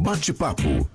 Bate-papo.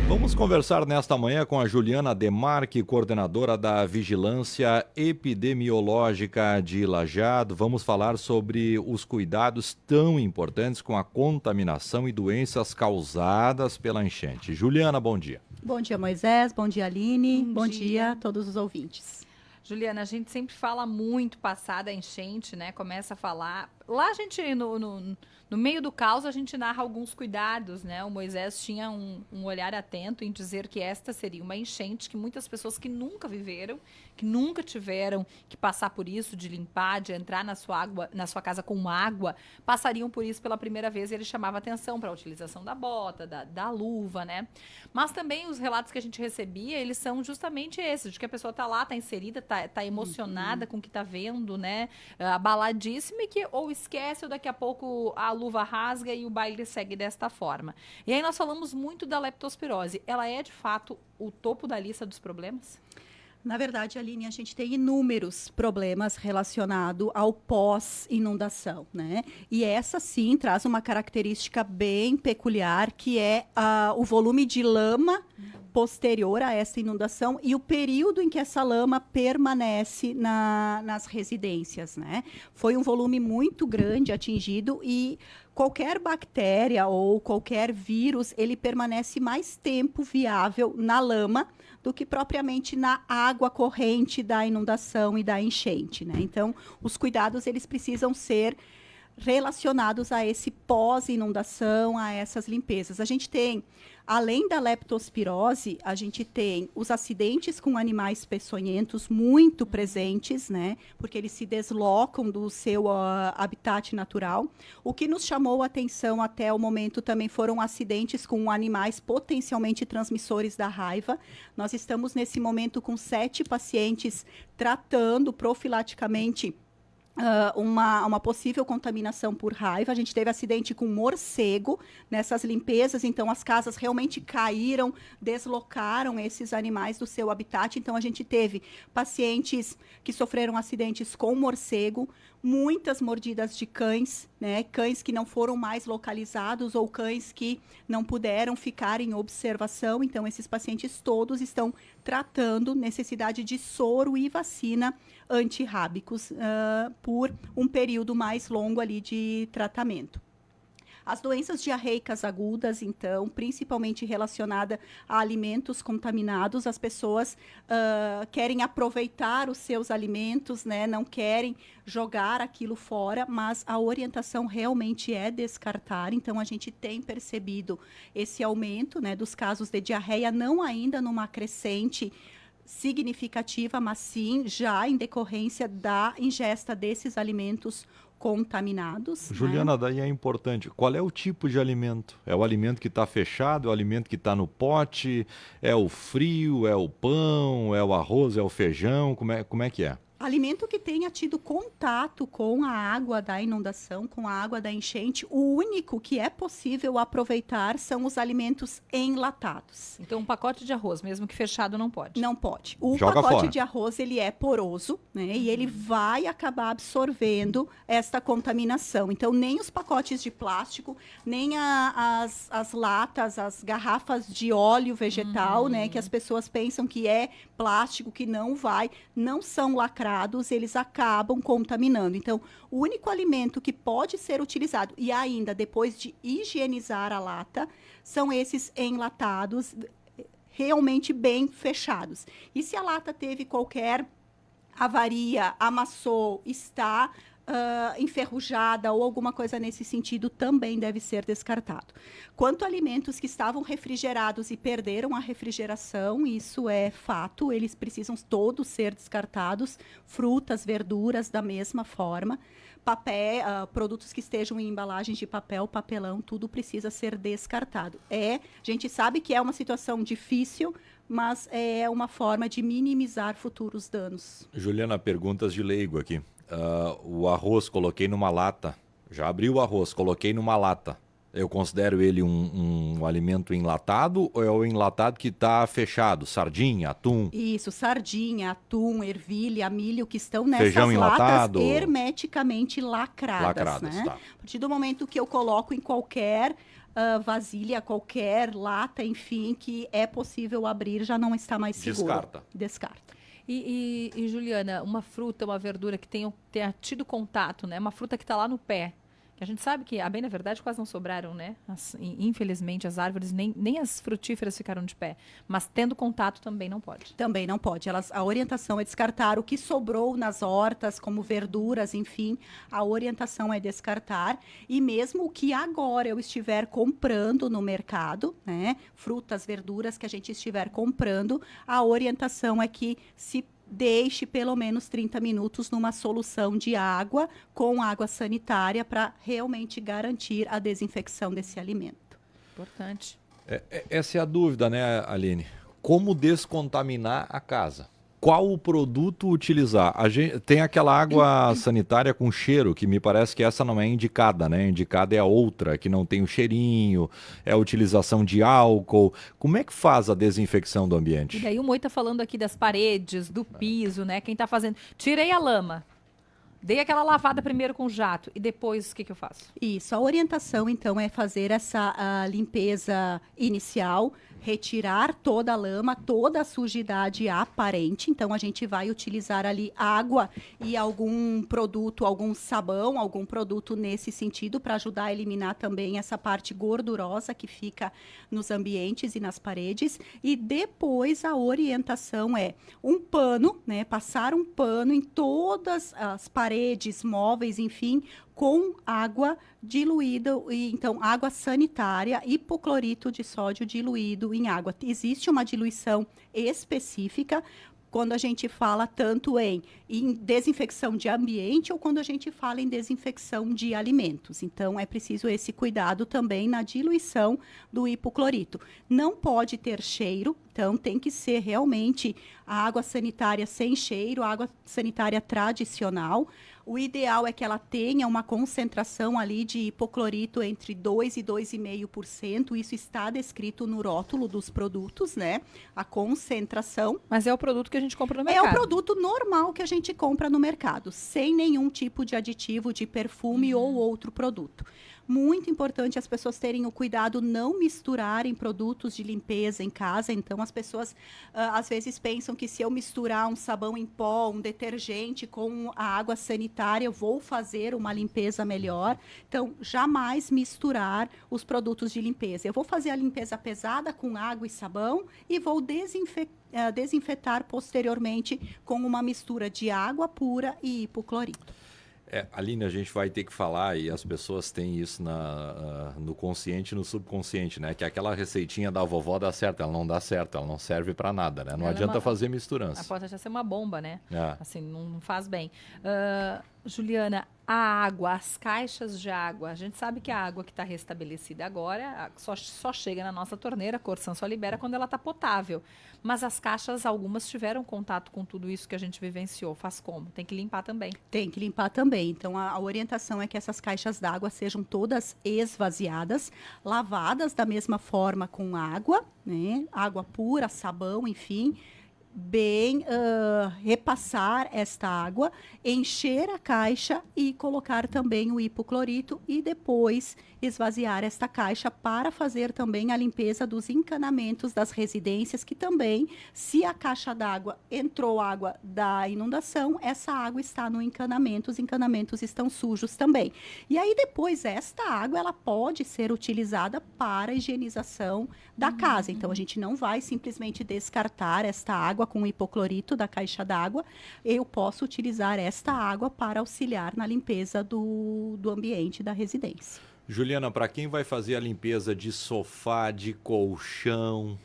Vamos conversar nesta manhã com a Juliana Demarque, coordenadora da Vigilância Epidemiológica de Lajeado. Vamos falar sobre os cuidados tão importantes com a contaminação e doenças causadas pela enchente. Juliana, bom dia. Bom dia, Moisés. Bom dia, Aline. Bom dia a todos os ouvintes. Juliana, a gente sempre fala muito passada a enchente, né? Começa a falar. Lá a gente, no meio do caos, a gente narra alguns cuidados, né? O Moisés tinha um olhar atento em dizer que esta seria uma enchente que muitas pessoas que nunca viveram, que nunca tiveram que passar por isso, de limpar, de entrar na sua casa com água, passariam por isso pela primeira vez, e ele chamava atenção para a utilização da bota, da luva, né? Mas também os relatos que a gente recebia, eles são justamente esses, de que a pessoa está lá, está inserida, está emocionada com o que está vendo, né? Abaladíssima, e que ou esquece ou daqui a pouco a luva rasga e o baile segue desta forma. E aí nós falamos muito da leptospirose. Ela é, de fato, o topo da lista dos problemas? Na verdade, Aline, a gente tem inúmeros problemas relacionados ao pós-inundação, né? E essa, sim, traz uma característica bem peculiar, que é o volume de lama posterior a essa inundação e o período em que essa lama permanece nas residências, né? Foi um volume muito grande atingido e qualquer bactéria ou qualquer vírus, ele permanece mais tempo viável na lama do que propriamente na água corrente da inundação e da enchente, né? Então, os cuidados, eles precisam ser relacionados a esse pós-inundação, a essas limpezas. A gente tem, além da leptospirose, a gente tem os acidentes com animais peçonhentos muito presentes, né? Porque eles se deslocam do seu habitat natural. O que nos chamou a atenção até o momento também foram acidentes com animais potencialmente transmissores da raiva. Nós estamos nesse momento com 7 pacientes tratando profilaticamente uma possível contaminação por raiva. A gente teve acidente com morcego nessas limpezas, então as casas realmente caíram, deslocaram esses animais do seu habitat. Então a gente teve pacientes que sofreram acidentes com morcego, muitas mordidas de cães, né? Cães que não foram mais localizados ou cães que não puderam ficar em observação. Então esses pacientes todos estão tratando necessidade de soro e vacina antirrábicos por um período mais longo ali de tratamento. As doenças diarreicas agudas, então, principalmente relacionada a alimentos contaminados, as pessoas querem aproveitar os seus alimentos, né? Não querem jogar aquilo fora, mas a orientação realmente é descartar. Então, a gente tem percebido esse aumento, né, dos casos de diarreia, não ainda numa crescente significativa, mas sim já em decorrência da ingesta desses alimentos contaminados. Juliana, né? daí é importante, qual é o tipo de alimento? É o alimento que está fechado, é o alimento que está no pote, é o frio, é o pão, é o arroz, é o feijão, como é que é? Alimento que tenha tido contato com a água da inundação, com a água da enchente, o único que é possível aproveitar são os alimentos enlatados. Então, um pacote de arroz, mesmo que fechado, não pode? Não pode. O Joga pacote fora. de arroz, ele é poroso, né? E ele vai acabar absorvendo esta contaminação. Então, nem os pacotes de plástico, nem as latas, as garrafas de óleo vegetal, né? Que as pessoas pensam que é plástico, que não são lacrados, eles acabam contaminando. Então, o único alimento que pode ser utilizado, e ainda depois de higienizar a lata, são esses enlatados, realmente bem fechados. E se a lata teve qualquer avaria, amassou, está enferrujada ou alguma coisa nesse sentido, também deve ser descartado. Quanto a alimentos que estavam refrigerados e perderam a refrigeração, isso é fato, eles precisam todos ser descartados, frutas, verduras da mesma forma, papel, produtos que estejam em embalagens de papel, papelão, tudo precisa ser descartado. A gente sabe que é uma situação difícil, mas é uma forma de minimizar futuros danos. Juliana, perguntas de leigo aqui. O arroz coloquei numa lata, já abri o arroz, coloquei numa lata. Eu considero ele um alimento enlatado ou é o enlatado que está fechado? Sardinha, atum? Isso, sardinha, atum, ervilha, milho, que estão nessas Feijão enlatado? latas hermeticamente lacradas, né? Tá. A partir do momento que eu coloco em qualquer vasilha, qualquer lata, enfim, que é possível abrir, já não está mais seguro. Descarta. Descarta. E, Juliana, uma fruta, uma verdura que tenha tido contato, né? Uma fruta que está lá no pé. Que a gente sabe que, bem na verdade, quase não sobraram, né? Infelizmente, as árvores, nem as frutíferas ficaram de pé. Mas tendo contato também não pode. Também não pode. A orientação é descartar o que sobrou nas hortas, como verduras, enfim. A orientação é descartar. E mesmo o que agora eu estiver comprando no mercado, né? Frutas, verduras que a gente estiver comprando, a orientação é que se deixe pelo menos 30 minutos numa solução de água com água sanitária para realmente garantir a desinfecção desse alimento. Importante. Essa é a dúvida, né, Aline? Como descontaminar a casa? Qual o produto utilizar? Tem aquela água sanitária com cheiro, que me parece que essa não é indicada, né? Indicada é a outra, que não tem o cheirinho, é a utilização de álcool. Como é que faz a desinfecção do ambiente? E daí o Moi tá falando aqui das paredes, do piso, né? Quem tá fazendo... Tirei a lama. Dei aquela lavada primeiro com jato e depois o que eu faço? Isso, a orientação então é fazer essa limpeza inicial, retirar toda a lama, toda a sujidade aparente. Então a gente vai utilizar ali água e algum produto, algum sabão, algum produto nesse sentido para ajudar a eliminar também essa parte gordurosa que fica nos ambientes e nas paredes. E depois a orientação é um pano, né, passar um pano em todas as paredes, móveis, enfim, com água diluída, então água sanitária, hipoclorito de sódio diluído em água. Existe uma diluição específica quando a gente fala tanto em desinfecção de ambiente ou quando a gente fala em desinfecção de alimentos. Então, é preciso esse cuidado também na diluição do hipoclorito. Não pode ter cheiro, então tem que ser realmente a água sanitária sem cheiro, a água sanitária tradicional. O ideal é que ela tenha uma concentração ali de hipoclorito entre 2 e 2,5%. Isso está descrito no rótulo dos produtos, né? A concentração. Mas é o produto que a gente compra no mercado. É o produto normal que a gente compra no mercado, sem nenhum tipo de aditivo, de perfume ou outro produto. Muito importante as pessoas terem o cuidado, não misturarem produtos de limpeza em casa. Então, as pessoas às vezes pensam que se eu misturar um sabão em pó, um detergente com a água sanitária, eu vou fazer uma limpeza melhor. Então, jamais misturar os produtos de limpeza. Eu vou fazer a limpeza pesada com água e sabão e vou desinfetar posteriormente com uma mistura de água pura e hipoclorito. Aline, a gente vai ter que falar, e as pessoas têm isso no consciente e no subconsciente, né? Que aquela receitinha da vovó dá certo, ela não dá certo, ela não serve para nada, né? Não adianta fazer misturança. Pode até ser uma bomba, né? É. Assim, não faz bem. Juliana, a água, as caixas de água, a gente sabe que a água que está restabelecida agora só chega na nossa torneira, a Corsan só libera quando ela está potável. Mas as caixas, algumas tiveram contato com tudo isso que a gente vivenciou. Faz como? Tem que limpar também. Tem que limpar também. Então, a orientação é que essas caixas d'água sejam todas esvaziadas, lavadas da mesma forma com água, né? Água pura, sabão, enfim. Bem repassar esta água, encher a caixa e colocar também o hipoclorito e depois esvaziar esta caixa para fazer também a limpeza dos encanamentos das residências, que também, se a caixa d'água entrou água da inundação, essa água está no encanamento, os encanamentos estão sujos também. E aí depois esta água ela pode ser utilizada para a higienização da casa. Então a gente não vai simplesmente descartar esta água com o hipoclorito da caixa d'água. Eu posso utilizar esta água para auxiliar na limpeza do ambiente da residência. Juliana, para quem vai fazer a limpeza de sofá, de colchão,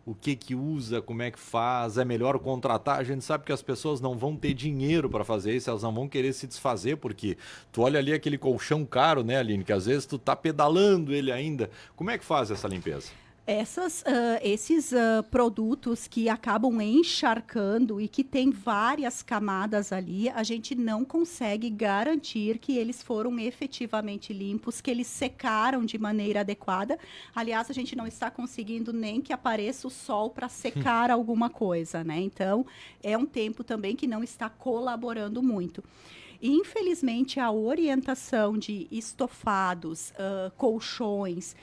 o que usa, como é que faz? É melhor contratar? A gente sabe que as pessoas não vão ter dinheiro para fazer isso, elas não vão querer se desfazer, porque tu olha ali aquele colchão caro, né, Aline, que às vezes tu tá pedalando ele ainda. Como é que faz essa limpeza? Esses produtos que acabam encharcando e que tem várias camadas ali, a gente não consegue garantir que eles foram efetivamente limpos, que eles secaram de maneira adequada. Aliás, a gente não está conseguindo nem que apareça o sol para secar alguma coisa, né? Então, é um tempo também que não está colaborando muito. Infelizmente, a orientação de estofados, colchões,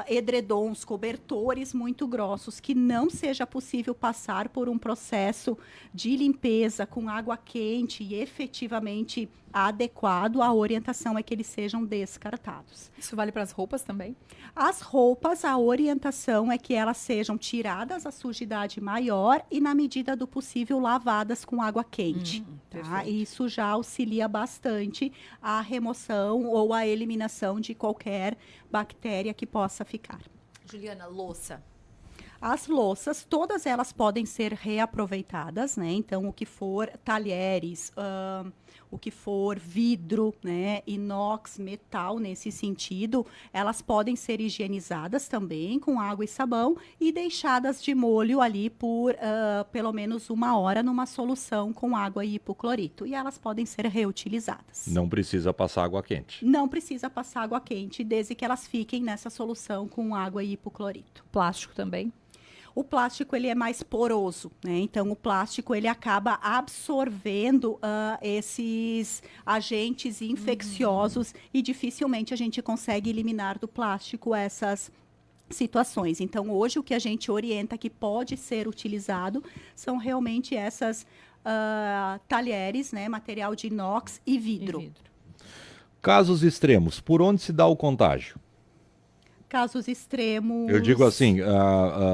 edredons, cobertores muito grossos, que não seja possível passar por um processo de limpeza com água quente e efetivamente adequado, a orientação é que eles sejam descartados. Isso vale para as roupas também? As roupas, a orientação é que elas sejam tiradas a sujidade maior e, na medida do possível, lavadas com água quente. Tá? Isso já auxilia bastante a remoção ou a eliminação de qualquer bactéria que possa ficar. Juliana, louça. As louças, todas elas podem ser reaproveitadas, né? Então, o que for talheres, o que for vidro, né? Inox, metal, nesse sentido, elas podem ser higienizadas também com água e sabão e deixadas de molho ali por pelo menos 1 hora numa solução com água e hipoclorito. E elas podem ser reutilizadas. Não precisa passar água quente. Não precisa passar água quente, desde que elas fiquem nessa solução com água e hipoclorito. Plástico também? O plástico ele é mais poroso, né? Então o plástico ele acaba absorvendo esses agentes infecciosos e dificilmente a gente consegue eliminar do plástico essas situações. Então hoje o que a gente orienta que pode ser utilizado são realmente essas talheres, né? Material de inox e vidro. Casos extremos, por onde se dá o contágio? Casos extremos... Eu digo assim,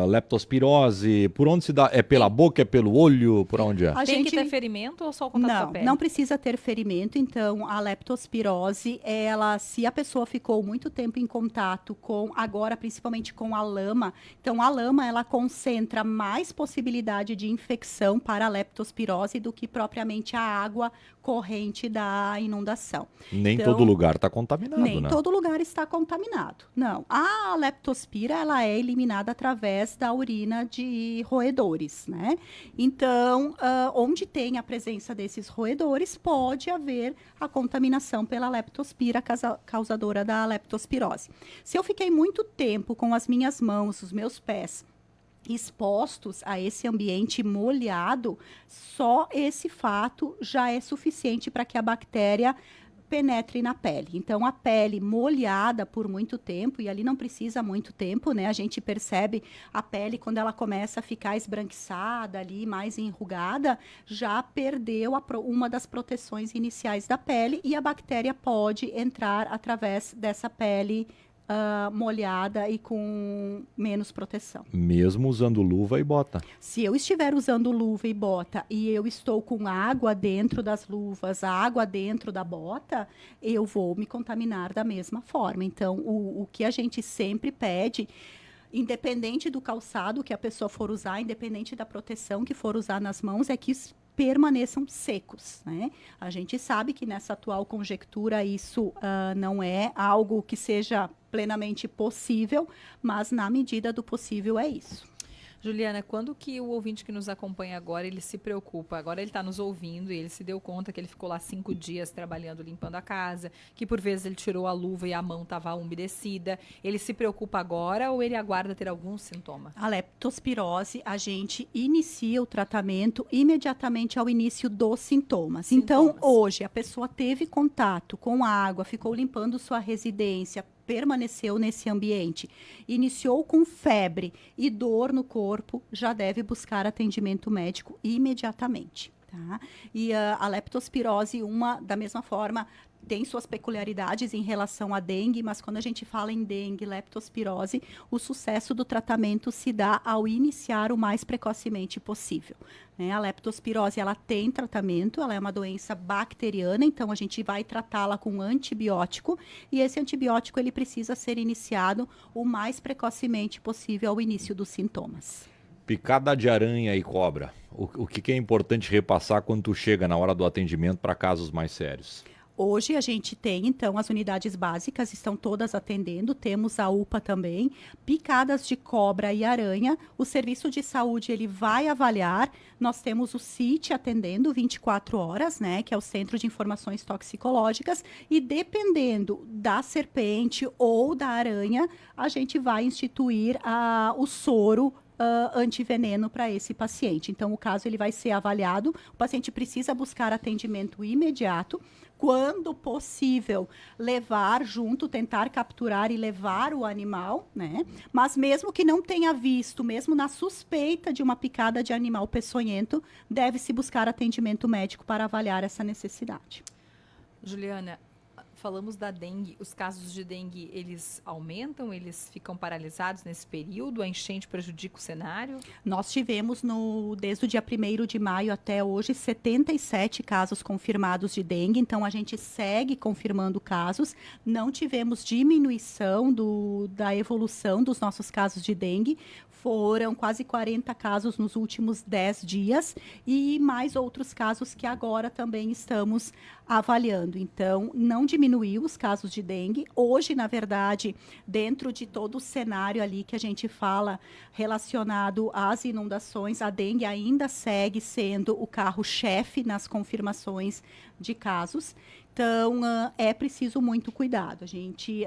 leptospirose, por onde se dá? É pela boca, é pelo olho, por onde é? Tem que ter ferimento ou só o contato com a pele? Não precisa ter ferimento. Então, a leptospirose, se a pessoa ficou muito tempo em contato com, agora principalmente com a lama, então a lama, ela concentra mais possibilidade de infecção para a leptospirose do que propriamente a água corrente da inundação. Nem todo lugar está contaminado, nem né? todo lugar está contaminado. Não. A leptospira, ela é eliminada através da urina de roedores, né? Então, onde tem a presença desses roedores, pode haver a contaminação pela leptospira, causadora da leptospirose. Se eu fiquei muito tempo com as minhas mãos, os meus pés, expostos a esse ambiente molhado, só esse fato já é suficiente para que a bactéria penetre na pele. Então, a pele molhada por muito tempo, e ali não precisa muito tempo, né? A gente percebe a pele quando ela começa a ficar esbranquiçada ali, mais enrugada, já perdeu uma das proteções iniciais da pele e a bactéria pode entrar através dessa pele molhada e com menos proteção. Mesmo usando luva e bota. Se eu estiver usando luva e bota e eu estou com água dentro das luvas, água dentro da bota, eu vou me contaminar da mesma forma. Então, o que a gente sempre pede, independente do calçado que a pessoa for usar, independente da proteção que for usar nas mãos, é que permaneçam secos, né? A gente sabe que nessa atual conjectura isso não é algo que seja plenamente possível, mas na medida do possível é isso. Juliana, quando que o ouvinte que nos acompanha agora, ele se preocupa? Agora ele está nos ouvindo e ele se deu conta que ele ficou lá 5 dias trabalhando, limpando a casa, que por vezes ele tirou a luva e a mão estava umedecida. Ele se preocupa agora ou ele aguarda ter algum sintoma? A leptospirose, a gente inicia o tratamento imediatamente ao início dos sintomas. Então, hoje, a pessoa teve contato com a água, ficou limpando sua residência, permaneceu nesse ambiente, iniciou com febre e dor no corpo, já deve buscar atendimento médico imediatamente. Tá? E a leptospirose, da mesma forma, tem suas peculiaridades em relação à dengue, mas quando a gente fala em dengue, leptospirose, o sucesso do tratamento se dá ao iniciar o mais precocemente possível. Né? A leptospirose, ela tem tratamento, ela é uma doença bacteriana, então a gente vai tratá-la com antibiótico, e esse antibiótico ele precisa ser iniciado o mais precocemente possível ao início dos sintomas. Picada de aranha e cobra. O que é importante repassar quando tu chega na hora do atendimento para casos mais sérios? Hoje a gente tem, então, as unidades básicas estão todas atendendo, temos a UPA também, picadas de cobra e aranha, o serviço de saúde ele vai avaliar, nós temos o CIT atendendo 24 horas, né, que é o Centro de Informações Toxicológicas, e dependendo da serpente ou da aranha, a gente vai instituir o soro antiveneno para esse paciente. Então, o caso ele vai ser avaliado, o paciente precisa buscar atendimento imediato, quando possível, levar junto, tentar capturar e levar o animal, né? Mas mesmo que não tenha visto, mesmo na suspeita de uma picada de animal peçonhento, deve-se buscar atendimento médico para avaliar essa necessidade. Juliana, falamos da dengue. Os casos de dengue, eles aumentam? Eles ficam paralisados nesse período? A enchente prejudica o cenário? Nós tivemos, desde o dia 1º de maio até hoje, 77 casos confirmados de dengue. Então, a gente segue confirmando casos. Não tivemos diminuição da evolução dos nossos casos de dengue. Foram quase 40 casos nos últimos 10 dias e mais outros casos que agora também estamos avaliando. Então, não diminuiu os casos de dengue. Hoje, na verdade, dentro de todo o cenário ali que a gente fala relacionado às inundações, a dengue ainda segue sendo o carro-chefe nas confirmações de casos. Então, é preciso muito cuidado. A gente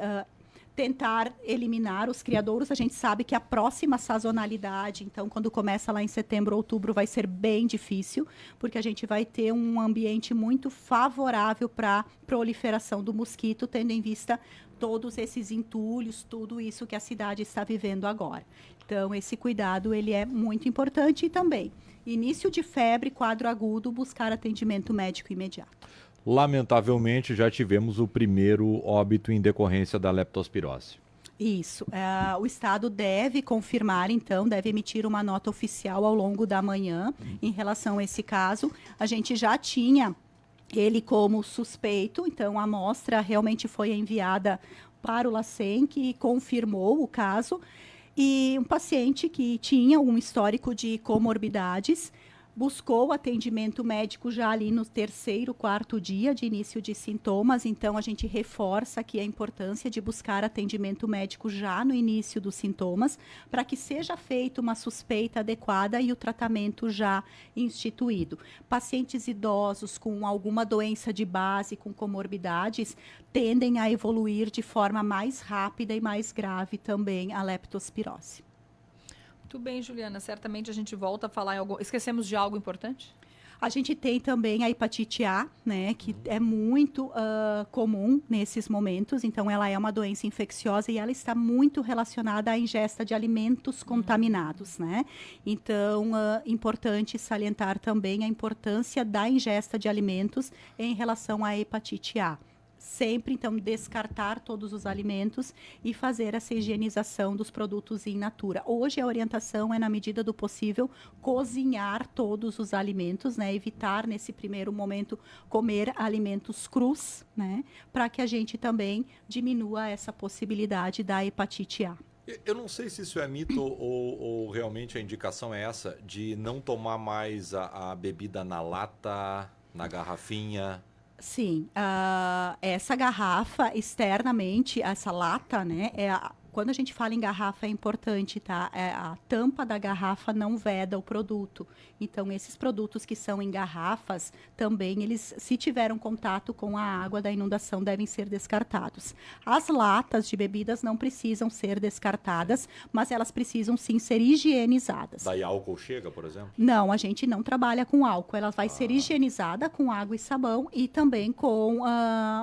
tentar eliminar os criadouros. A gente sabe que a próxima sazonalidade, então, quando começa lá em setembro, outubro, vai ser bem difícil, porque a gente vai ter um ambiente muito favorável para a proliferação do mosquito, tendo em vista todos esses entulhos, tudo isso que a cidade está vivendo agora. Então, esse cuidado, ele é muito importante e também, início de febre, quadro agudo, buscar atendimento médico imediato. Lamentavelmente, já tivemos o primeiro óbito em decorrência da leptospirose. Isso. O Estado deve confirmar, então, deve emitir uma nota oficial ao longo da manhã em relação a esse caso. A gente já tinha ele como suspeito, então a amostra realmente foi enviada para o LACEN, que confirmou o caso. E um paciente que tinha um histórico de comorbidades, buscou atendimento médico já ali no 3º, 4º dia de início de sintomas. Então, a gente reforça aqui a importância de buscar atendimento médico já no início dos sintomas, para que seja feita uma suspeita adequada e o tratamento já instituído. Pacientes idosos com alguma doença de base, com comorbidades, tendem a evoluir de forma mais rápida e mais grave também a leptospirose. Muito bem, Juliana. Certamente a gente volta a falar em algo. Esquecemos de algo importante? A gente tem também a hepatite A, né, que é muito comum nesses momentos. Então, ela é uma doença infecciosa e ela está muito relacionada à ingesta de alimentos contaminados, né? Então, importante salientar também a importância da ingesta de alimentos em relação à hepatite A. Sempre, então, descartar todos os alimentos e fazer essa higienização dos produtos in natura. Hoje, a orientação é, na medida do possível, cozinhar todos os alimentos, né? Evitar, nesse primeiro momento, comer alimentos crus, né? Para que a gente também diminua essa possibilidade da hepatite A. Eu não sei se isso é mito ou realmente a indicação é essa, de não tomar mais a bebida na lata, na garrafinha. Sim, essa garrafa externamente, essa lata, né, quando a gente fala em garrafa é importante, tá? A tampa da garrafa não veda o produto. Então, esses produtos que são em garrafas, também, eles, se tiveram contato com a água da inundação, devem ser descartados. As latas de bebidas não precisam ser descartadas, mas elas precisam, sim, ser higienizadas. Daí álcool chega, por exemplo? Não, a gente não trabalha com álcool. Ela vai ser higienizada com água e sabão e também com,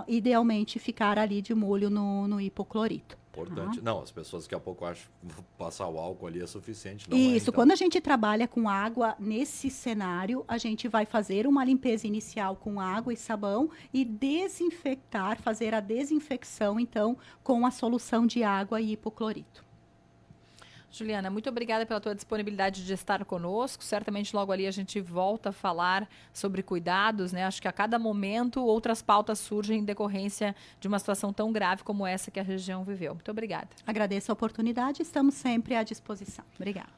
idealmente, ficar ali de molho no hipoclorito. Importante. Não, as pessoas daqui a pouco acham que passar o álcool ali é suficiente. Não Isso, é, então. Quando a gente trabalha com água nesse cenário, a gente vai fazer uma limpeza inicial com água e sabão e desinfectar, fazer a desinfecção, então, com a solução de água e hipoclorito. Juliana, muito obrigada pela tua disponibilidade de estar conosco. Certamente logo ali a gente volta a falar sobre cuidados, né? Acho que a cada momento outras pautas surgem em decorrência de uma situação tão grave como essa que a região viveu. Muito obrigada. Agradeço a oportunidade, estamos sempre à disposição. Obrigada.